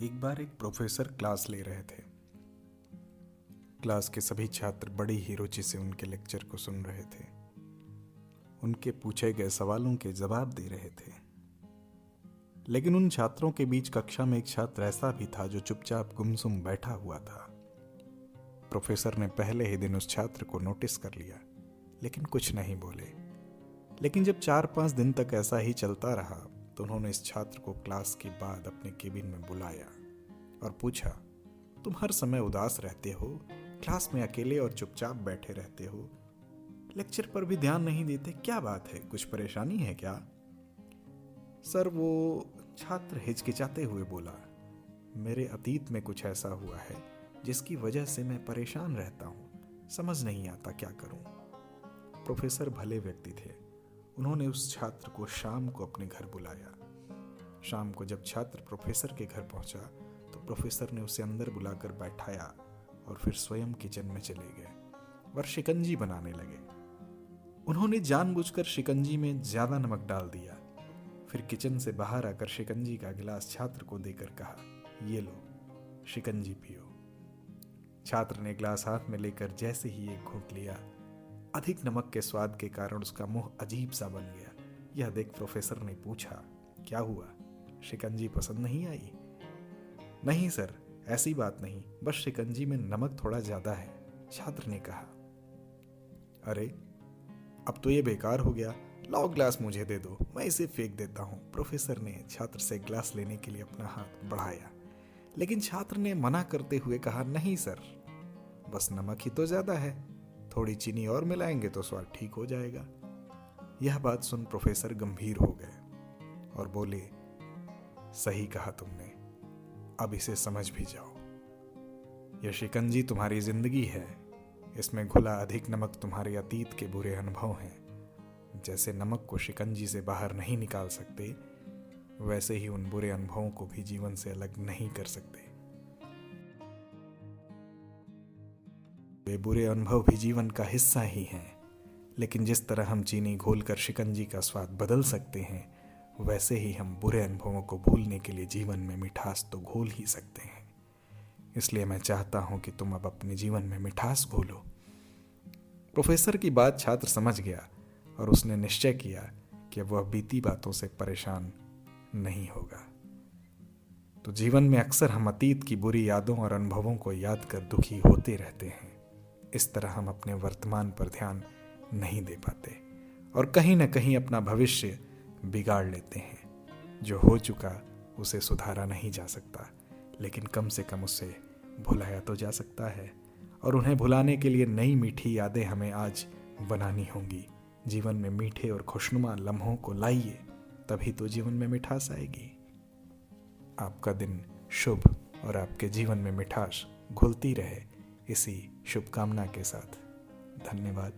एक बार एक professor class ले रहे थे। क्लास के सभी छात्र बड़ी ही रुचि से उनके लेक्चर को सुन रहे थे। उनके पूछे गए सवालों के जवाब दे रहे थे। लेकिन उन छात्रों के बीच कक्षा में एक छात्र ऐसा भी था जो चुपचाप गुमसुम बैठा हुआ था। प्रोफेसर ने पहले ही दिन उस छात्र को नोटिस कर लिया, लेकिन कुछ नहीं बोले। लेकिन जब 4-5 दिन तक ऐसा ही चलता रहा तो उन्होंने इस छात्र को क्लास के बाद अपने केबिन में बुलाया और पूछा, तुम हर समय उदास रहते हो, क्लास में अकेले और चुपचाप बैठे रहते हो, लेक्चर पर भी ध्यान नहीं देते, क्या बात है, कुछ परेशानी है क्या? सर, वो छात्र हिचकिचाते हुए बोला, मेरे अतीत में कुछ ऐसा हुआ है जिसकी वजह से मैं परेशान रहता हूँ, समझ नहीं आता क्या करूँ। प्रोफेसर भले व्यक्ति थे। उन्होंने उस छात्र को शाम को अपने घर बुलाया। शाम को जब छात्र प्रोफेसर के घर पहुंचा तो प्रोफेसर ने उसे अंदर बुलाकर बैठाया और फिर स्वयं किचन में चले गए और शिकंजी बनाने लगे। उन्होंने जानबूझकर शिकंजी में ज्यादा नमक डाल दिया। फिर किचन से बाहर आकर शिकंजी का गिलास छात्र को देकर कहा, ये लो, शिकंजी पियो। छात्र ने गिलास हाथ में लेकर जैसे ही एक घूंट लिया, अधिक नमक के स्वाद के कारण उसका मुंह अजीब सा बन गया। यह देख प्रोफेसर ने पूछा, क्या हुआ, शिकंजी पसंद नहीं आई? नहीं सर, ऐसी बात नहीं, बस शिकंजी में नमक थोड़ा ज्यादा है, छात्र ने कहा। अरे, अब तो ये बेकार हो गया, लाओ ग्लास मुझे दे दो, मैं इसे फेंक देता हूं। प्रोफेसर ने छात्र से ग्लास लेने के लिए अपना हाथ बढ़ाया, लेकिन छात्र ने मना करते हुए कहा, नहीं सर, बस नमक ही तो ज्यादा है, थोड़ी चीनी और मिलाएंगे तो स्वाद ठीक हो जाएगा। यह बात सुन प्रोफेसर गंभीर हो गए और बोले, सही कहा तुमने, अब इसे समझ भी जाओ। यह शिकंजी तुम्हारी जिंदगी है, इसमें घुला अधिक नमक तुम्हारे अतीत के बुरे अनुभव हैं। जैसे नमक को शिकंजी से बाहर नहीं निकाल सकते, वैसे ही उन बुरे अनुभवों को भी जीवन से अलग नहीं कर सकते। वे बुरे अनुभव भी जीवन का हिस्सा ही हैं, लेकिन जिस तरह हम चीनी घोलकर शिकंजी का स्वाद बदल सकते हैं, वैसे ही हम बुरे अनुभवों को भूलने के लिए जीवन में मिठास तो घोल ही सकते हैं। इसलिए मैं चाहता हूं कि तुम अब अपने जीवन में मिठास घोलो। प्रोफेसर की बात छात्र समझ गया और उसने निश्चय किया कि वह बीती बातों से परेशान नहीं होगा। तो जीवन में अक्सर हम अतीत की बुरी यादों और अनुभवों को याद कर दुखी होते रहते हैं। इस तरह हम अपने वर्तमान पर ध्यान नहीं दे पाते और कहीं ना कहीं अपना भविष्य बिगाड़ लेते हैं। जो हो चुका उसे सुधारा नहीं जा सकता, लेकिन कम से कम उसे भुलाया तो जा सकता है, और उन्हें भुलाने के लिए नई मीठी यादें हमें आज बनानी होंगी। जीवन में मीठे और खुशनुमा लम्हों को लाइए, तभी तो जीवन में मिठास आएगी। आपका दिन शुभ और आपके जीवन में मिठास घुलती रहे, इसी शुभकामना के साथ धन्यवाद।